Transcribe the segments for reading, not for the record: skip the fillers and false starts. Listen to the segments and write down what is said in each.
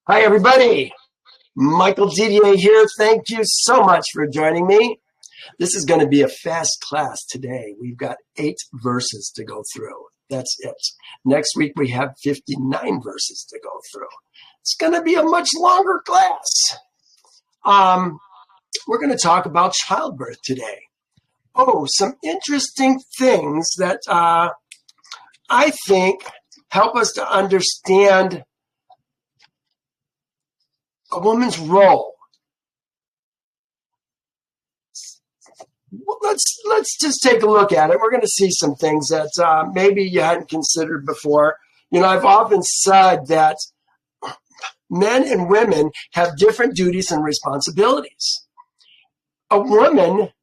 Hi, everybody. Michael Didier here. Thank you so much for joining me. This is going to be a fast class today. We've got 8 verses to go through. That's it. Next week, we have 59 verses to go through. It's going to be a much longer class. We're going to talk about childbirth today. Some interesting things that I think help us to understand a woman's role. Well, let's just take a look at it. We're going to see some things that maybe you hadn't considered before. I've often said that men and women have different duties and responsibilities. A woman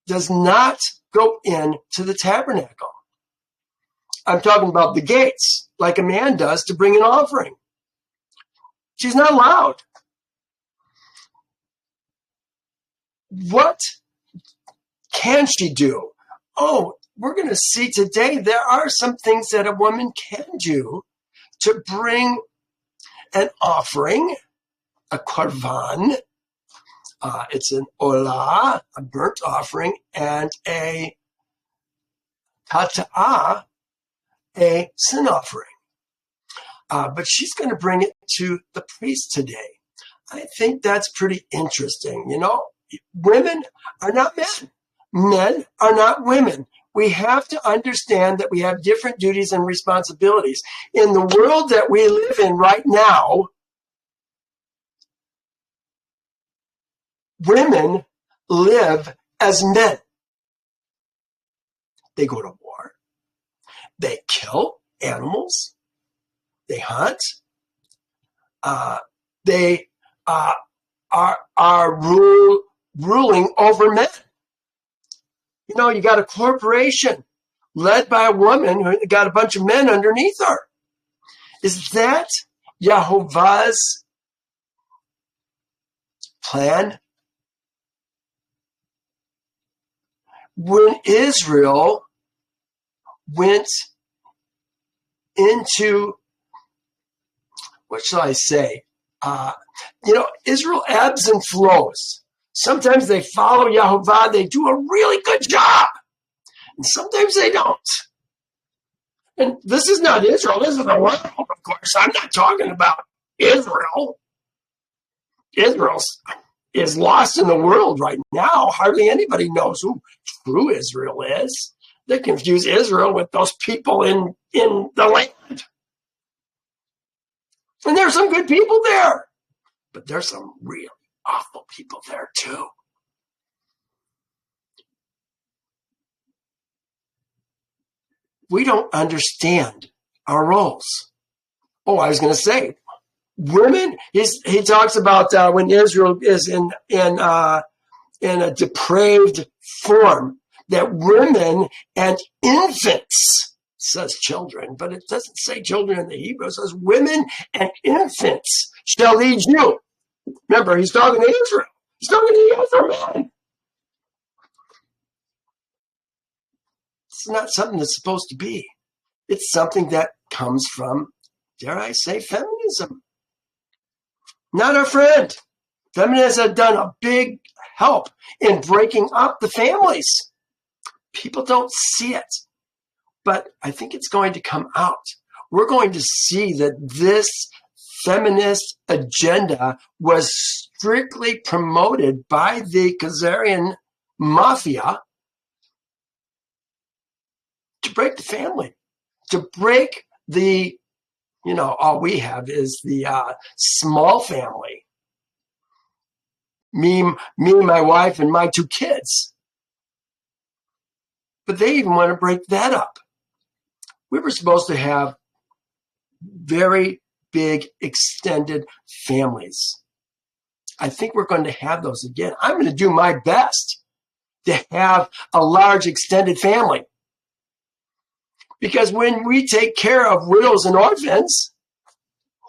does not go into the tabernacle. I'm talking about the gates, like a man does to bring an offering. She's not allowed. What can she do? We're going to see today there are some things that a woman can do to bring an offering, a korban. It's an olah, a burnt offering, and a kata'ah, a sin offering. But she's going to bring it to the priest today. I think that's pretty interesting. Women are not men. Men are not women. We have to understand that we have different duties and responsibilities. In the world that we live in right now, women live as men. They go to war. They kill animals. They hunt. They are ruling over men. You got a corporation led by a woman who got a bunch of men underneath her. Is that Yehovah's plan? When Israel went into, what shall I say? Israel ebbs and flows. Sometimes they follow Yehovah. They do a really good job. And sometimes they don't. And this is not Israel. This is the world, of course. I'm not talking about Israel. Israel is lost in the world right now. Hardly anybody knows who true Israel is. They confuse Israel with those people in the land. And there's some good people there. But there's some really awful people there too. We don't understand our roles. I was going to say, women. He talks about when Israel is in a depraved form, that women and infants, says children, but it doesn't say children in the Hebrew. It says women and infants shall lead you. Remember, he's talking to Israel. He's talking to the other man. It's not something that's supposed to be. It's something that comes from, dare I say, feminism. Not our friend. Feminism has done a big help in breaking up the families. People don't see it. But I think it's going to come out. We're going to see that this feminist agenda was strictly promoted by the Khazarian mafia to break the family, to break the, all we have is the small family. Me, my wife, and my 2 kids. But they even want to break that up. We were supposed to have very big extended families. I think we're going to have those again. I'm going to do my best to have a large extended family. Because when we take care of widows and orphans,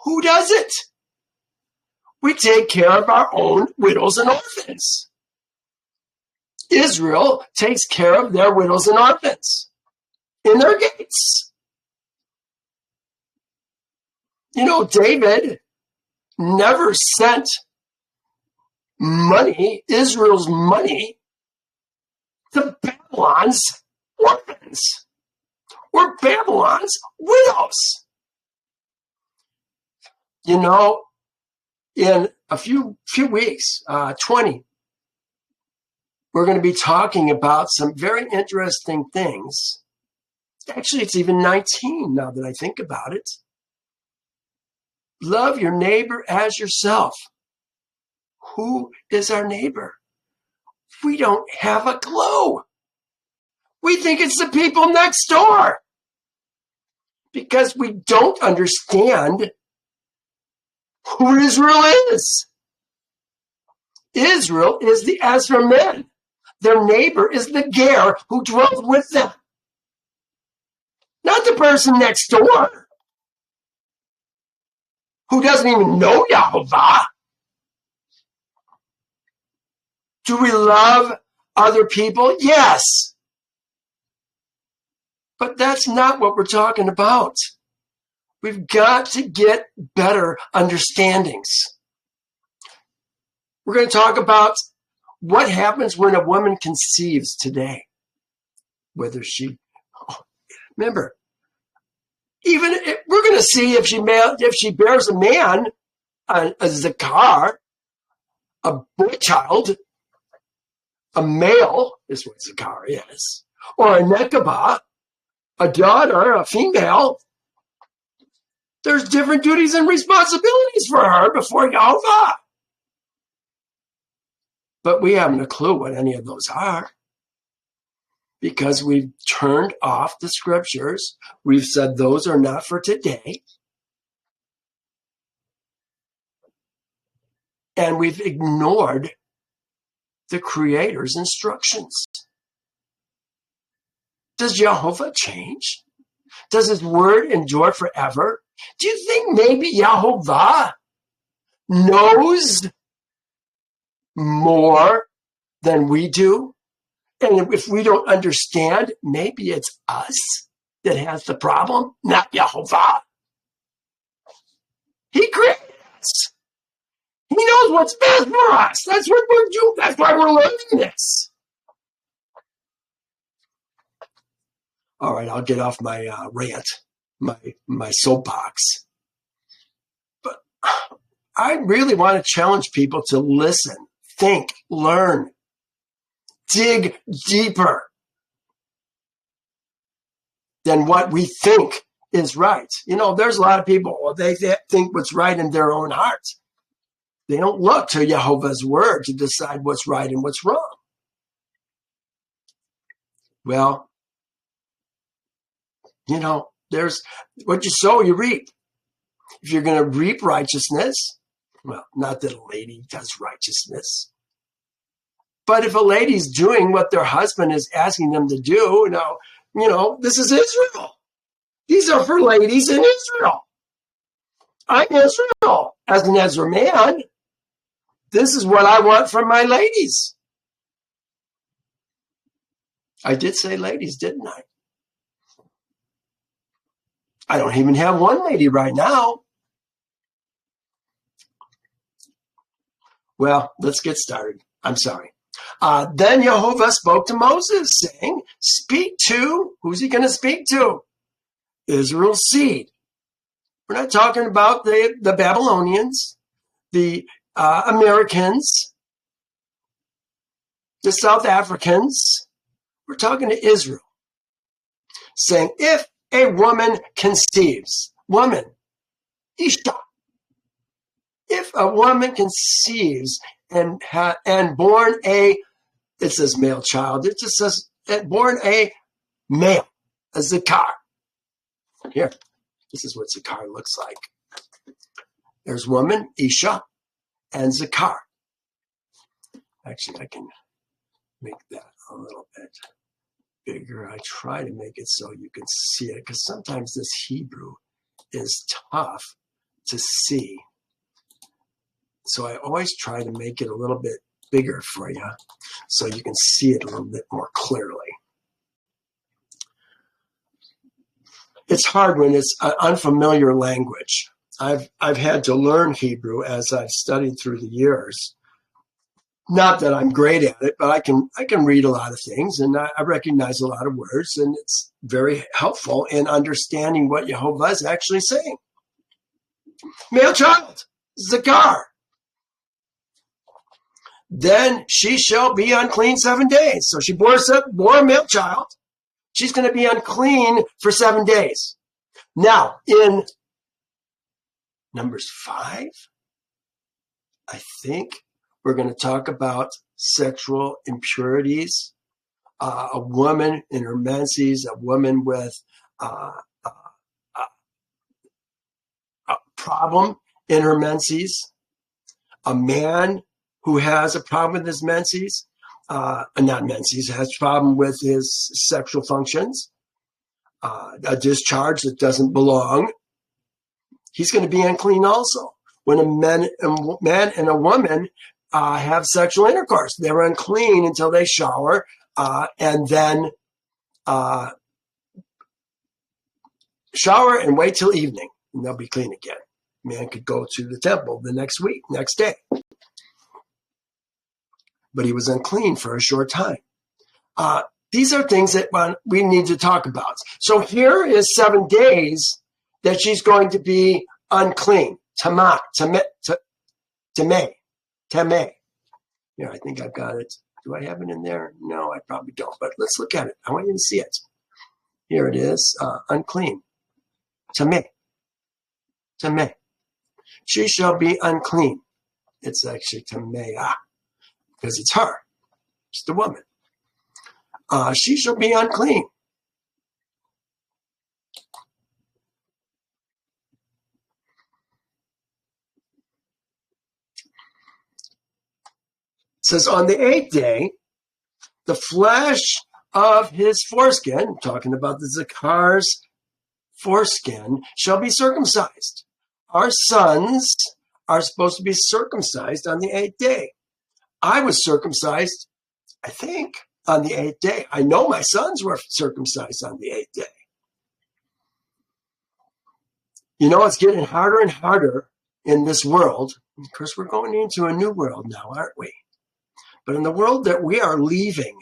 who does it? We take care of our own widows and orphans. Israel takes care of their widows and orphans in their gates. David never sent money, Israel's money, to Babylon's orphans or Babylon's widows. You know, in a few weeks, 20, we're going to be talking about some very interesting things. Actually, it's even 19 now that I think about it. Love your neighbor as yourself. Who is our neighbor? We don't have a clue. We think it's the people next door because we don't understand who Israel is. Israel is the Ezra men. Their neighbor is the Ger who dwells with them. Not the person next door who doesn't even know Yehovah. Do we love other people? Yes. But that's not what we're talking about. We've got to get better understandings. We're going to talk about what happens when a woman conceives today. Whether remember, even if, we're going to see if she bears a man, a zakar, a boy child, a male is what zakar is, or a nekabah, a daughter, a female. There's different duties and responsibilities for her before Yehovah. But we haven't a clue what any of those are because we've turned off the scriptures. We've said those are not for today. And we've ignored the Creator's instructions. Does Yehovah change? Does his word endure forever? Do you think maybe Yehovah knows more than we do? And if we don't understand, maybe it's us that has the problem, not Yehovah. He created us. He knows what's best for us. That's what we're doing. That's why we're learning this. All right, I'll get off my rant, my soapbox. But I really want to challenge people to listen, think, learn, dig deeper than what we think is right. You know, there's a lot of people, they think what's right in their own heart. They don't look to Yehovah's word to decide what's right and what's wrong. Well, you know, there's what you sow, you reap. If you're going to reap righteousness, well, not that a lady does righteousness, but if a lady's doing what their husband is asking them to do, you know, this is Israel. These are for ladies in Israel. I'm Israel as an Ezra man. This is what I want from my ladies. I did say ladies, didn't I? I don't even have one lady right now. Well, let's get started. I'm sorry. Then Yehovah spoke to Moses, saying, speak to, who's he going to speak to? Israel's seed. We're not talking about the Babylonians, the Americans, the South Africans. We're talking to Israel, saying, if a woman conceives, woman, Isha, if a woman conceives and born it says male child, it just says born a male, a zakar. Here, this is what zakar looks like. There's woman, Isha, and zakar. Actually, I can make that a little bit bigger. I try to make it so you can see it, because sometimes this Hebrew is tough to see. So I always try to make it a little bit bigger for you so you can see it a little bit more clearly. It's hard when it's an unfamiliar language. I've had to learn Hebrew as I've studied through the years. Not that I'm great at it, but I can read a lot of things, and I recognize a lot of words, and it's very helpful in understanding what Yehovah is actually saying. Male child, Zakar. Then she shall be unclean 7 days. So she bore a male child. She's going to be unclean for 7 days. Now, in Numbers 5, I think we're going to talk about sexual impurities. A woman in her menses, a woman with a problem in her menses, a man who has a problem with his menses, not menses, has a problem with his sexual functions, a discharge that doesn't belong. He's going to be unclean also. When a man and a woman have sexual intercourse, they're unclean until they shower, and then shower and wait till evening, and they'll be clean again. Man could go to the temple the next day. But he was unclean for a short time. These are things that we need to talk about. So here is 7 days that she's going to be unclean. Tameh. Yeah, I think I've got it. Do I have it in there? No, I probably don't. But let's look at it. I want you to see it. Here it is. Unclean. Tameh. She shall be unclean. It's actually tameah, because it's her. It's the woman. She shall be unclean. It says, on the 8th day, the flesh of his foreskin, talking about the Zakar's foreskin, shall be circumcised. Our sons are supposed to be circumcised on the 8th day. I was circumcised, I think, on the 8th day. I know my sons were circumcised on the 8th day. You know, it's getting harder and harder in this world. Of course, we're going into a new world now, aren't we? But in the world that we are leaving,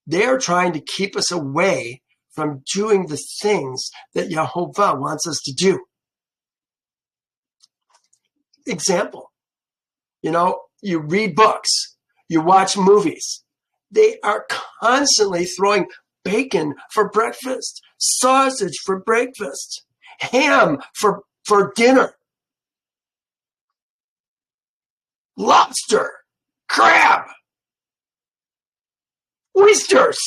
they are trying to keep us away from doing the things that Yehovah wants us to do. Example, you read books, you watch movies. They are constantly throwing bacon for breakfast, sausage for breakfast, ham for dinner, lobster, crab, oysters.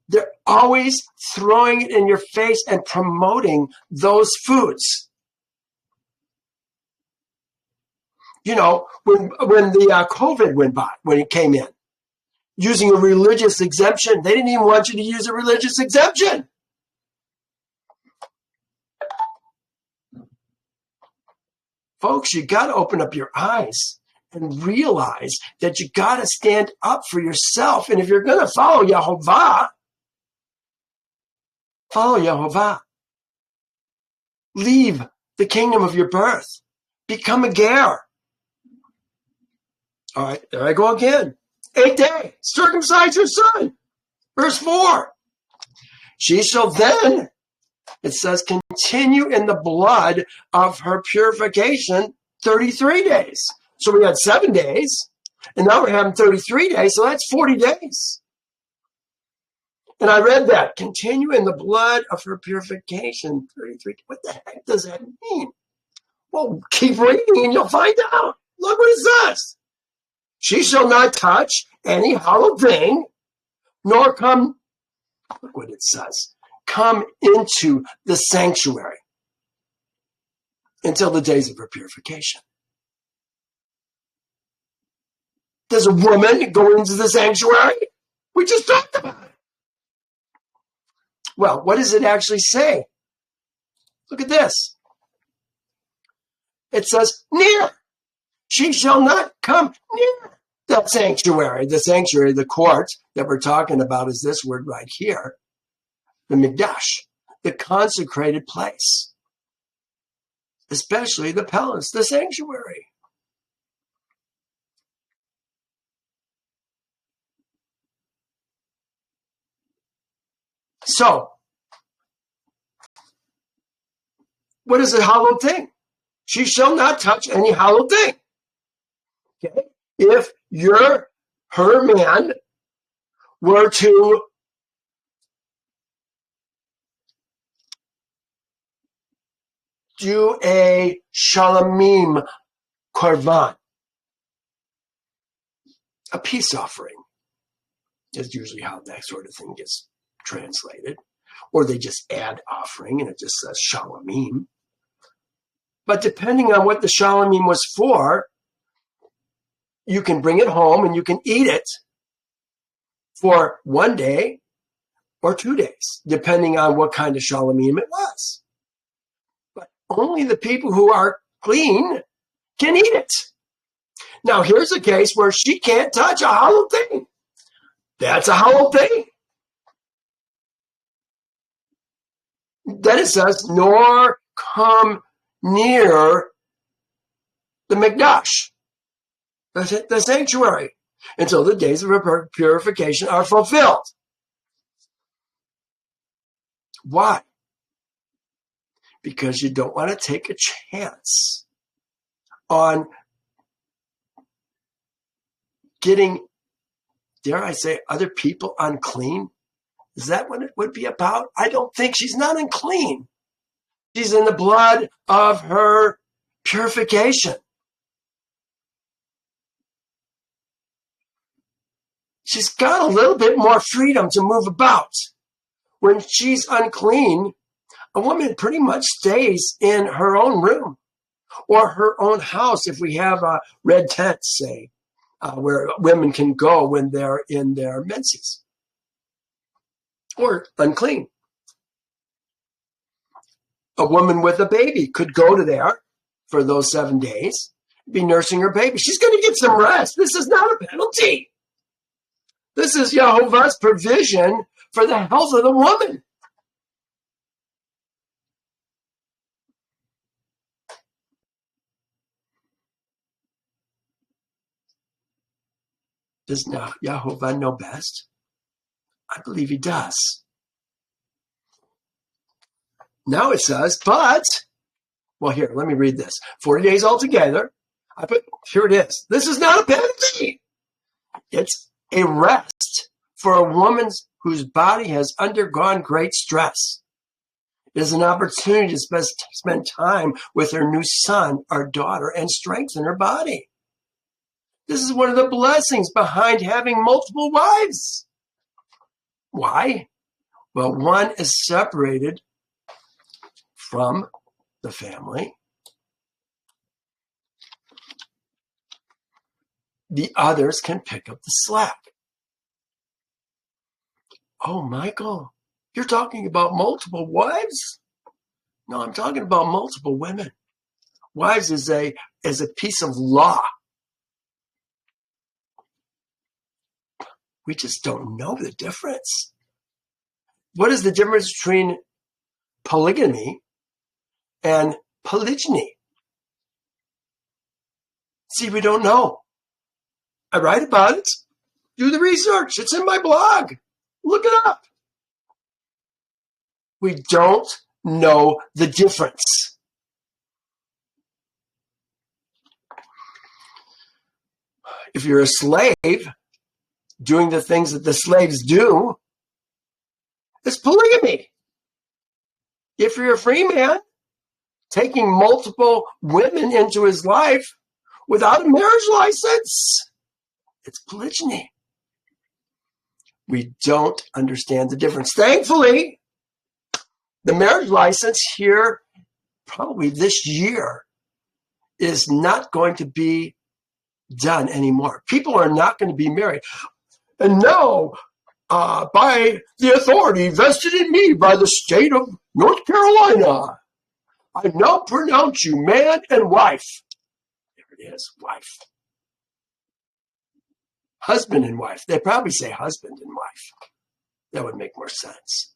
They're always throwing it in your face and promoting those foods. You know, when the COVID went by, when it came in, using a religious exemption, they didn't even want you to use a religious exemption. Folks, you got to open up your eyes and realize that you got to stand up for yourself. And if you're going to follow Yehovah, follow Yehovah. Leave the kingdom of your birth. Become a ger. All right, there I go again. 8th day, circumcise your son. Verse 4. She shall then, it says, continue in the blood of her purification 33 days. So we had 7 days, and now we're having 33 days, so that's 40 days. And I read that. Continue in the blood of her purification 33. What the heck does that mean? Well, keep reading and you'll find out. Look what it says. She shall not touch any hollow thing, nor come, look what it says, come into the sanctuary until the days of her purification. Does a woman go into the sanctuary? We just talked about it. Well, what does it actually say? Look at this. It says, near. She shall not come near the sanctuary. The sanctuary, the court that we're talking about is this word right here. The Mikdash, the consecrated place. especially the palace, the sanctuary. So, what is a hallowed thing? She shall not touch any hallowed thing. Okay? If her man were to do a shalamim korban, a peace offering, is usually how that sort of thing gets translated. Or they just add offering and it just says shalamim. But depending on what the shalamim was for, you can bring it home and you can eat it for 1 day or 2 days, depending on what kind of shalamim it was. But only the people who are clean can eat it. Now, here's a case where she can't touch a hallowed thing. That's a hallowed thing. Then it says, nor come near the mikdash, the sanctuary, until the days of purification are fulfilled. Why? Because you don't want to take a chance on getting, dare I say, other people unclean. Is that what it would be about? I don't think she's not unclean. She's in the blood of her purification. She's got a little bit more freedom to move about. When she's unclean, a woman pretty much stays in her own room or her own house if we have a red tent, say, where women can go when they're in their menses. Or unclean. A woman with a baby could go to there for those 7 days, be nursing her baby. She's going to get some rest. This is not a penalty. This is Yehovah's provision for the health of the woman. Does not Yehovah know best? I believe he does. Now it says, but, well, here, let me read this. 40 days altogether. Here it is. This is not a penalty. It's a rest for a woman whose body has undergone great stress. It is an opportunity to spend time with her new son or daughter and strengthen her body. This is one of the blessings behind having multiple wives. Why? Well, one is separated from the family. The others can pick up the slack. Oh, Michael, you're talking about multiple wives? No, I'm talking about multiple women. Wives is a piece of law. We just don't know the difference. What is the difference between polygamy and polygyny? See, we don't know. I write about it. Do the research. It's in my blog. Look it up. We don't know the difference. If you're a slave doing the things that the slaves do, it's polygamy. If you're a free man taking multiple women into his life without a marriage license, it's polygyny. We don't understand the difference. Thankfully, the marriage license here, probably this year, is not going to be done anymore. People are not going to be married. And now, by the authority vested in me by the state of North Carolina, I now pronounce you man and wife. There it is, wife. Husband and wife. They probably say husband and wife. That would make more sense.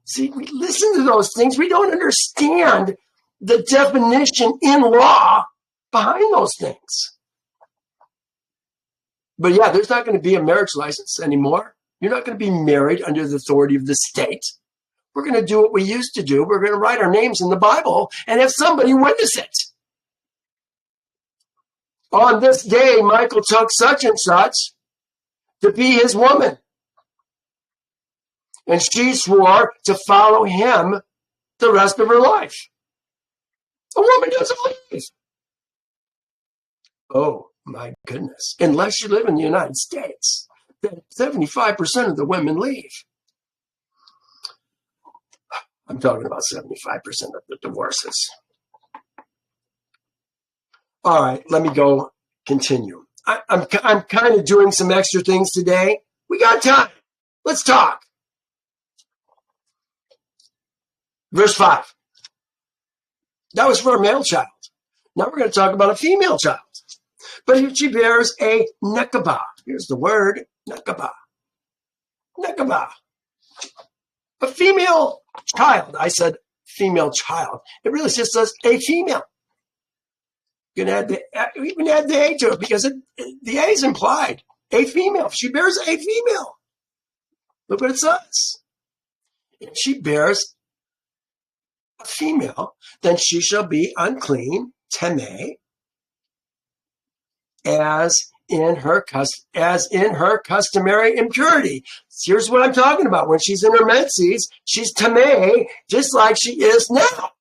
See, we listen to those things. We don't understand the definition in law behind those things. But yeah, there's not going to be a marriage license anymore. You're not going to be married under the authority of the state. We're going to do what we used to do. We're going to write our names in the Bible and have somebody witness it. On this day, Michael took such and such to be his woman. And she swore to follow him the rest of her life. A woman doesn't leave. Oh, my goodness. Unless you live in the United States, then 75% of the women leave. I'm talking about 75% of the divorces. All right, let me go continue. I'm kind of doing some extra things today. We got time. Let's talk. Verse 5. That was for a male child. Now we're going to talk about a female child. But if she bears a nekabah, here's the word, nekabah. Nekabah. A female child. I said female child. It really just says a female. You can even add the A to it because the A is implied. A female. She bears a female. Look what it says. If she bears a female, then she shall be unclean, temeh, as in her customary impurity. Here's what I'm talking about. When she's in her menses, she's tameh, just like she is now.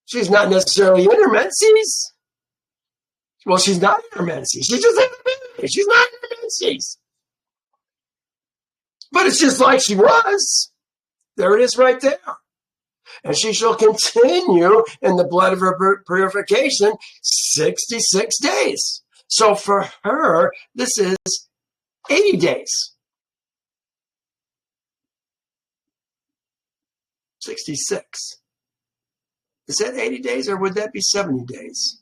She's not necessarily in her menses. Well, she's not in her menses. She's just in her menses. She's not in her menses. But it's just like she was. There it is right there. And she shall continue in the blood of her purification 66 days. So for her, this is 80 days. 66. Is that 80 days or would that be 70 days?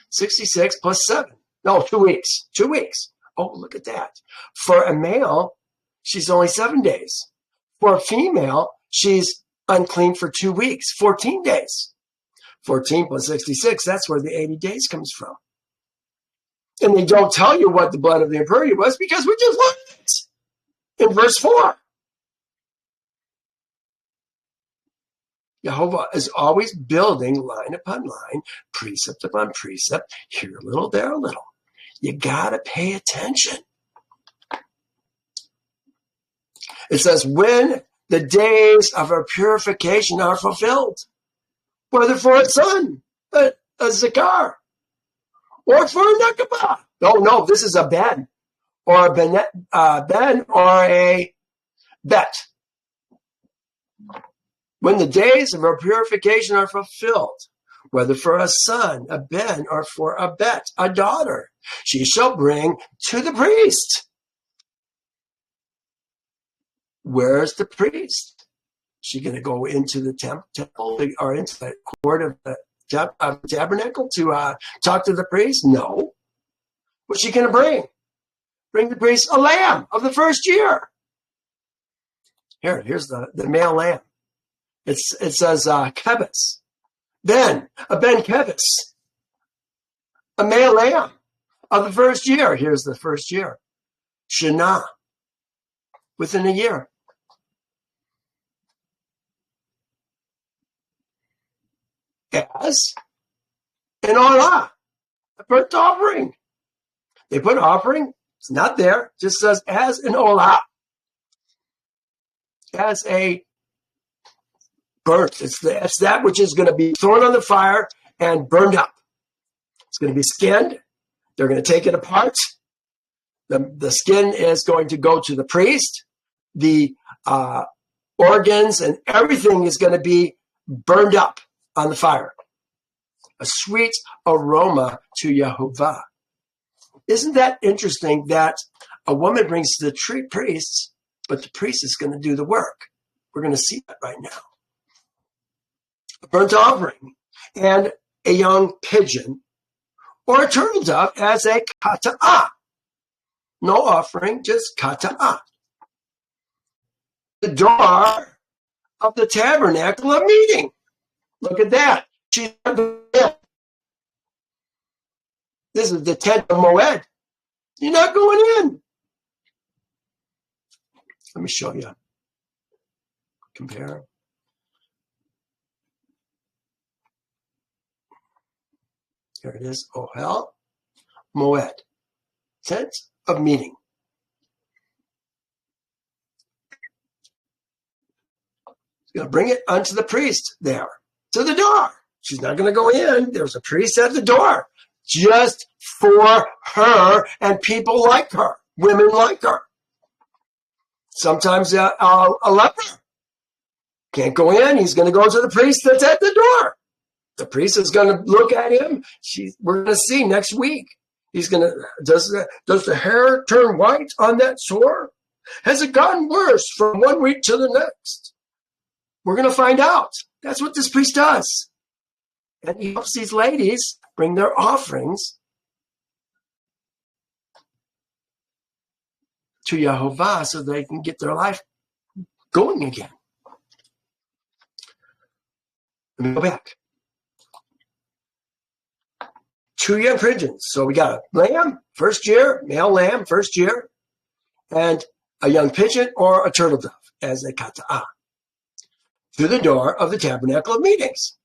66 plus 7. No, 2 weeks. 2 weeks. Oh, look at that. For a male, she's only 7 days. For a female, she's unclean for 2 weeks, 14 days. 14 plus 66, that's where the 80 days comes from. And they don't tell you what the blood of the impurity was because we just learned it in verse 4. Yehovah is always building line upon line, precept upon precept, here a little, there a little. You got to pay attention. It says, when the days of her purification are fulfilled, whether for a son, a zakar, or for a nekabah. No, this is a ben, or a ben, or a bet. When the days of her purification are fulfilled, whether for a son, a ben, or for a bet, a daughter, she shall bring to the priest. Where's the priest? Is she going to go into the temple or into the court of the tabernacle to talk to the priest? No. What's she going to bring? Bring the priest a lamb of the first year. Here's the male lamb. It says kevis. Ben, a ben kevis. A male lamb of the first year. Here's the first year. Shana. Within a year. As an olah, a burnt offering. They put offering, it's not there, it just says as an olah. As a burnt. It's that which is going to be thrown on the fire and burned up. It's going to be skinned. They're going to take it apart. The skin is going to go to the priest. The organs and everything is going to be burned up on the fire. A sweet aroma to Yehovah. Isn't that interesting that a woman brings to the priests, but the priest is going to do the work? We're going to see that right now. A burnt offering and a young pigeon or a turtle dove as a kata'ah. No offering, just kata'ah. The door of the tabernacle of meeting. Look at that. She's not going in. This is the tent of Moed. You're not going in. Let me show you. Compare. Here it is. Ohel Moed. Tent of meeting. She's going to bring it unto the priest there, to the door. She's not going to go in. There's a priest at the door, just for her and people like her, women like her. Sometimes a leper can't go in. He's going to go to the priest that's at the door. The priest is going to look at him. We're going to see next week. He's going to, does the hair turn white on that sore? Has it gotten worse from 1 week to the next? We're going to find out. That's what this priest does. And he helps these ladies bring their offerings to Yehovah so they can get their life going again. Let me go back. 2 young pigeons. So we got a lamb, first year, male lamb, first year, and a young pigeon or a turtle dove as a kata'ah to the door of the tabernacle of meetings.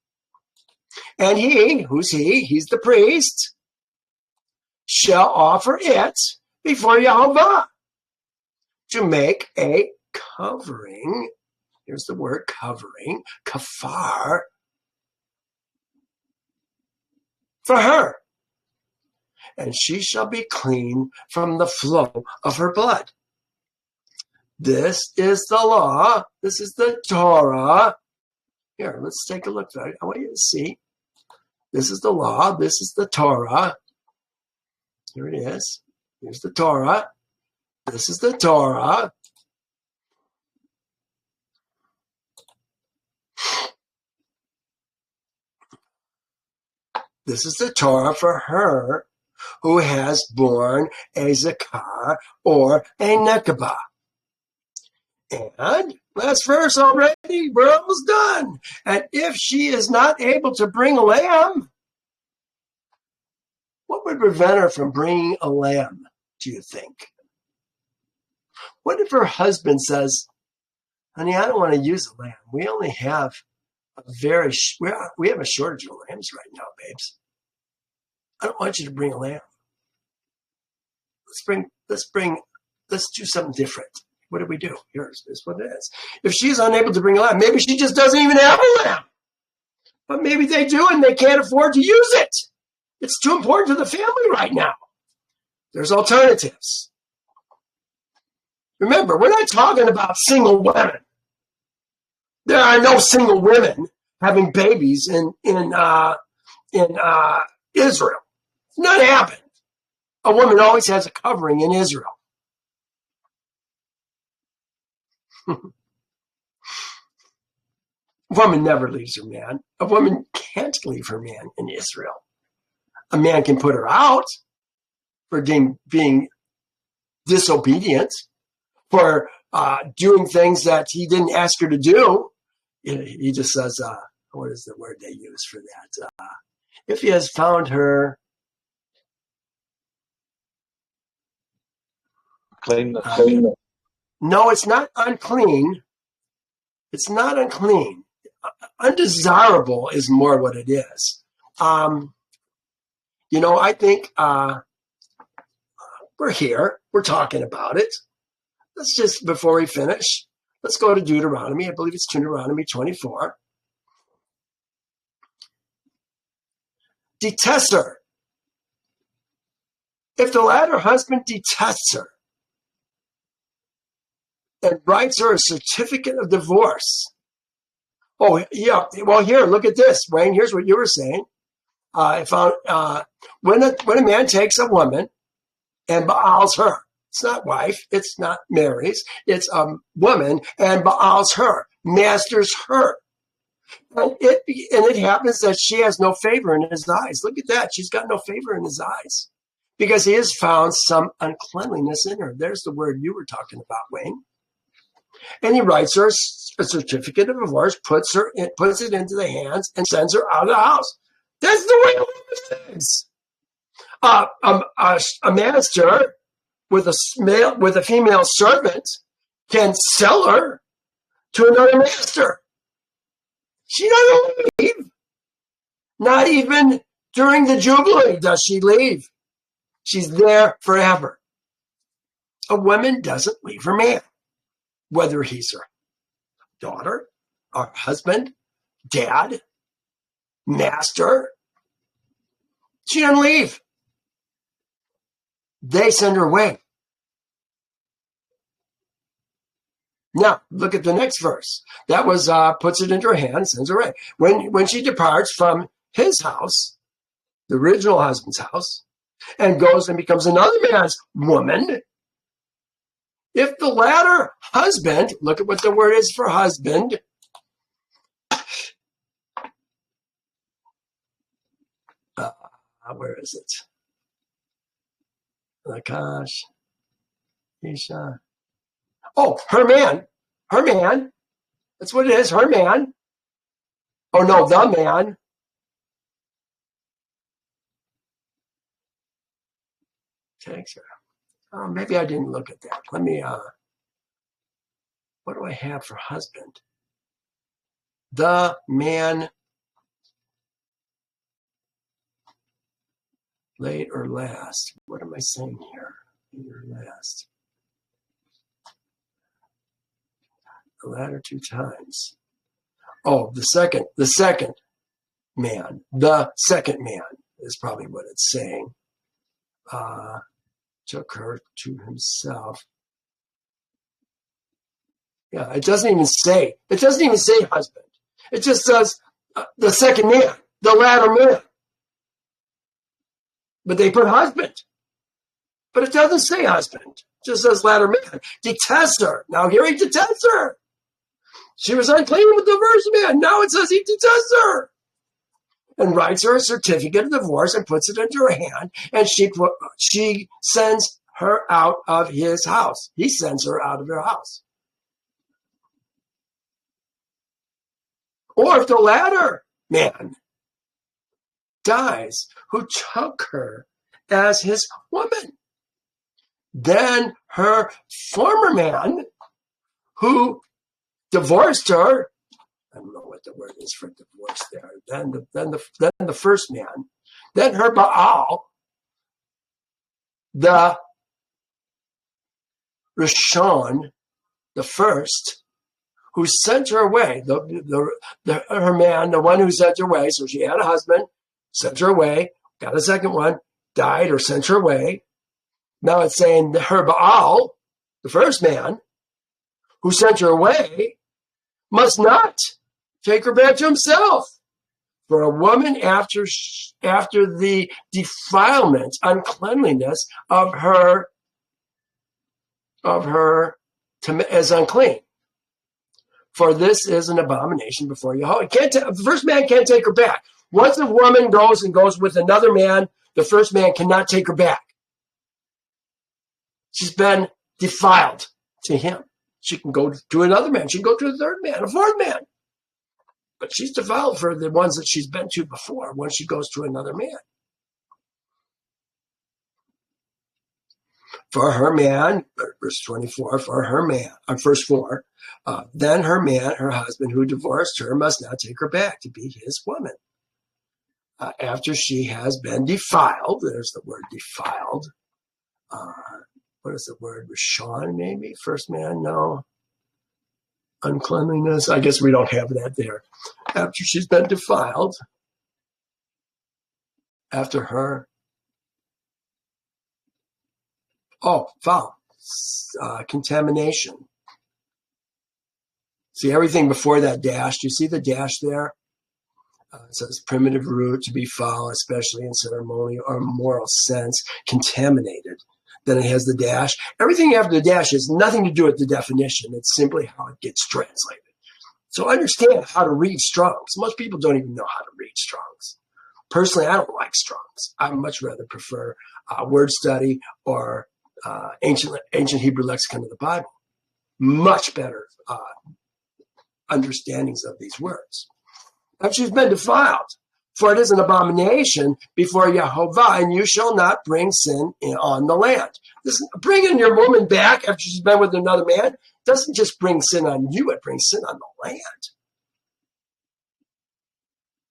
And he, who's he? He's the priest, shall offer it before Yehovah to make a covering. Here's the word covering, kafar, for her. And she shall be clean from the flow of her blood. This is the law. This is the Torah. Here, let's take a look at it. I want you to see. This is the law. This is the Torah. Here it is. Here's the Torah. This is the Torah. This is the Torah for her who has borne a zakah or a nekabah. And last verse already, we're almost done. And if she is not able to bring a lamb, what would prevent her from bringing a lamb, do you think? What if her husband says, honey, I don't want to use a lamb. We only have we have a shortage of lambs right now, babes. I don't want you to bring a lamb. Let's do something different. What do we do? Here's what it is. If she's unable to bring a lamb, maybe she just doesn't even have a lamb. But maybe they do and they can't afford to use it. It's too important to the family right now. There's alternatives. Remember, we're not talking about single women. There are no single women having babies in Israel. It's not happened. A woman always has a covering in Israel. A woman never leaves her man. A woman can't leave her man in Israel. A man can put her out for being disobedient, for doing things that he didn't ask her to do. He just says, what is the word they use for that? If he has found her no, it's not unclean. It's not unclean. Undesirable is more what it is. I think we're here. We're talking about it. Let's just, before we finish, let's go to Deuteronomy. I believe it's Deuteronomy 24. Detests her. If the latter husband detests her and writes her a certificate of divorce. Oh, yeah. Well, here, look at this, Wayne. Here's what you were saying. I found when a man takes a woman and baals her, it's not wife, it's not marries, it's a woman and baals her, masters her. And it happens that she has no favor in his eyes. Look at that. She's got no favor in his eyes because he has found some uncleanliness in her. There's the word you were talking about, Wayne. And he writes her a certificate of divorce, puts it into the hands, and sends her out of the house. That's the way it is. A master with a female servant can sell her to another master. She doesn't leave. Not even during the Jubilee does she leave. She's there forever. A woman doesn't leave her man, whether he's her daughter, or husband, dad, master. She doesn't leave. They send her away. Now, look at the next verse. That was puts it into her hand, sends her away. When she departs from his house, the original husband's house, and goes and becomes another man's woman, if the latter husband, look at what the word is for husband, where is it? Lakash, Isha. Oh, her man. That's what it is, her man. Oh no, the man. Takes her. Oh, maybe I didn't look at that. Let me, what do I have for husband? The man, late or last. What am I saying here? Late or last. The latter two times. Oh, the second man. The second man is probably what it's saying. Took her to himself. Yeah, it doesn't even say husband. It just says the second man, the latter man. But they put husband. But it doesn't say husband. It just says latter man. Detests her. Now here he detests her. She was unclean with the first man. Now it says he detests her. And writes her a certificate of divorce and puts it into her hand, and she sends her out of his house. He sends her out of her house. Or if the latter man dies, who took her as his woman, then her former man who divorced her, I don't know what the word is for divorce there. Then the first man, then her Baal, the Rishon, the first, who sent her away, her man, the one who sent her away. So she had a husband, sent her away, got a second one, died or sent her away. Now it's saying her Baal, the first man, who sent her away, must not take her back to himself. For a woman after the defilement, uncleanliness of her is unclean. For this is an abomination before Yehovah. The first man can't take her back. Once a woman goes with another man, the first man cannot take her back. She's been defiled to him. She can go to another man. She can go to a third man, a fourth man. But she's defiled for the ones that she's been to before when she goes to another man. For her man, verse 24, for her man, verse 4, then her man, her husband who divorced her, must not take her back to be his woman. After she has been defiled, there's the word defiled. What is the word? Rishon, maybe? First man? No. Uncleanliness? I guess we don't have that there. After she's been defiled, after her, foul, contamination. See everything before that dash. Do you see the dash there? It says primitive root, to be foul, especially in ceremonial or moral sense, contaminated. Then it has the dash. Everything after the dash has nothing to do with the definition. It's simply how it gets translated. So understand how to read Strong's. Most people don't even know how to read Strong's. Personally, I don't like Strong's. I much rather prefer word study or ancient Hebrew lexicon of the Bible. much better understandings of these words. If she's been defiled, for it is an abomination before Yehovah, and you shall not bring sin on the land. This, bringing your woman back after she's been with another man doesn't just bring sin on you, it brings sin on the land,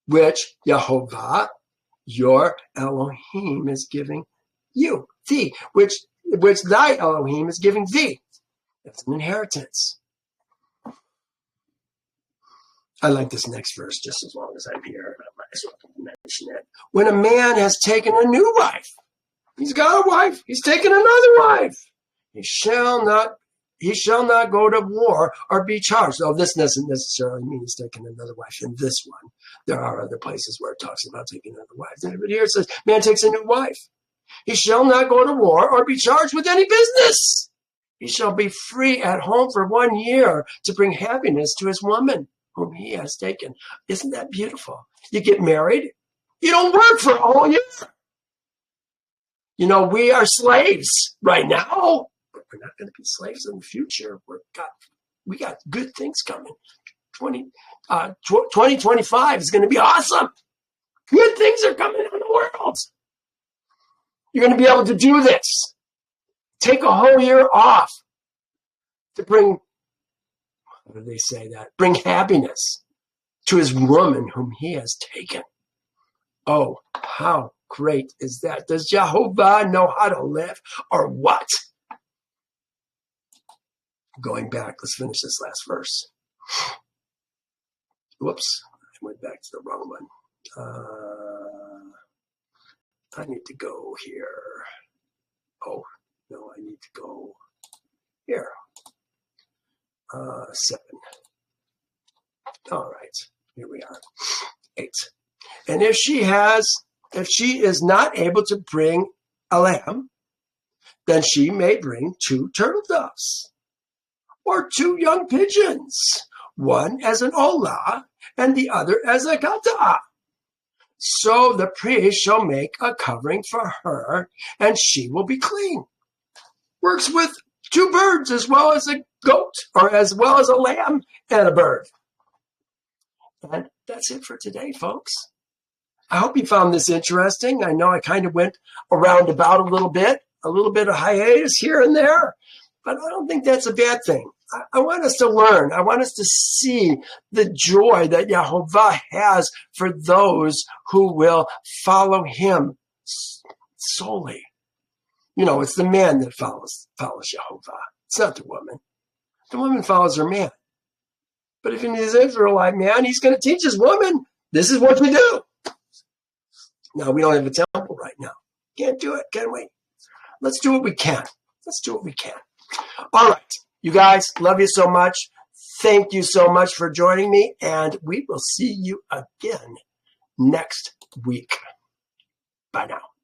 which Yehovah, your Elohim, is giving you, thee, which thy Elohim is giving thee. That's an inheritance. I like this next verse just as long as I'm here. I might as well mention it. When a man has taken a new wife, he's got a wife, he's taken another wife, he shall not go to war or be charged. Oh, this doesn't necessarily mean he's taken another wife in this one. There are other places where it talks about taking another wife. But here it says, man takes a new wife. He shall not go to war or be charged with any business. He shall be free at home for 1 year to bring happiness to his woman whom he has taken. Isn't that beautiful? You get married, you don't work for a whole year. You know, we are slaves right now, but we're not going to be slaves in the future. We got good things coming. 2025 is going to be awesome. Good things are coming in the world. You're going to be able to do this. Take a whole year off to bring, how do they say that? Bring happiness to his woman whom he has taken. Oh, how great is that? Does Yehovah know how to live or what? Going back, let's finish this last verse. Whoops, I went back to the wrong one. I need to go here. Oh, no, I need to go here. 7. All right, here we are. 8. And if she is not able to bring a lamb, then she may bring 2 turtle doves or 2 young pigeons, one as an olah and the other as a katah. So the priest shall make a covering for her, and she will be clean. Works with 2 birds as well as a goat, or as well as a lamb and a bird. And that's it for today, folks. I hope you found this interesting. I know I kind of went around about a little bit of hiatus here and there, but I don't think that's a bad thing. I want us to learn. I want us to see the joy that Yehovah has for those who will follow him solely. You know, it's the man that follows Yehovah. It's not the woman. The woman follows her man. But if he's an Israelite man, he's going to teach his woman, this is what you do. Now, we don't have a temple right now. Can't do it, can we? Let's do what we can. Let's do what we can. All right. You guys, love you so much. Thank you so much for joining me, and we will see you again next week. Bye now.